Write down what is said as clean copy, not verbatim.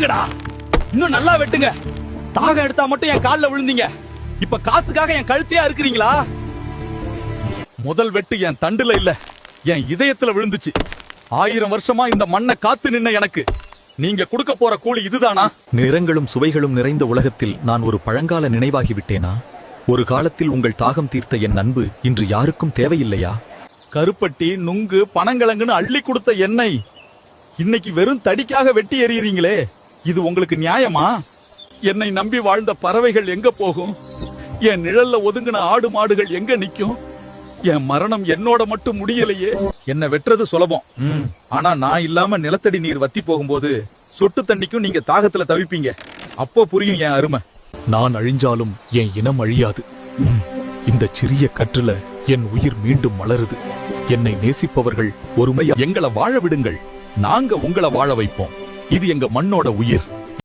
வெட்டுங்கடா, இன்னும் நல்லா வெட்டுங்க. தாகம் எடுத்தா மட்டும் என் கால்ல விழுந்தீங்க, இப்ப காசுக்காக என் கழுத்தையா இருக்கிறீங்களா? முதல் வெட்டு என் தண்டுல இல்ல, என் இதயத்துல விழுந்துச்சு. 1000 வருஷமா இந்த மண்ணை காத்து நின்ன எனக்கு நீங்க கொடுக்க போற கூலி இதுதானா? நிறங்களும் சுவைகளும் நிறைந்த உலகத்தில் நான் ஒரு பழங்கால நினைவாகி விட்டேனா? ஒரு காலத்தில் உங்கள் தாகம் தீர்த்த என் அன்பு இன்று யாருக்கும் தேவையில்லையா? கருப்பட்டி, நுங்கு, பனங்கிழங்குன்னு அள்ளி கொடுத்த எண்ணெய் இன்னைக்கு வெறும் தடிக்காக வெட்டி எறியறீங்களே, இது உங்களுக்கு நியாயமா? என்னை நம்பி வாழ்ந்த பறவைகள் எங்க போகும்? என் நிழல்ல ஒதுங்கின ஆடு மாடுகள் எங்க நிக்கும்? என் மரணம் என்னோட மட்டும் முடியலையே. என்ன வெட்டுறது சுலபம், ஆனா நான் இல்லாம நிலத்தடி நீர் வத்தி போகும்போது சொட்டு தண்ணிக்கும் நீங்க தாகத்துல தவிப்பீங்க. அப்போ புரியும் என் அருமை. நான் அழிஞ்சாலும் என் இனம் அழியாது. இந்த சிறிய கற்றுல என் உயிர் மீண்டும் மலருது. என்னை நேசிப்பவர்கள் ஒருமை எங்களை வாழ விடுங்கள், நாங்க உங்களை வாழ வைப்போம். இது எங்க மண்ணோட உயிர்.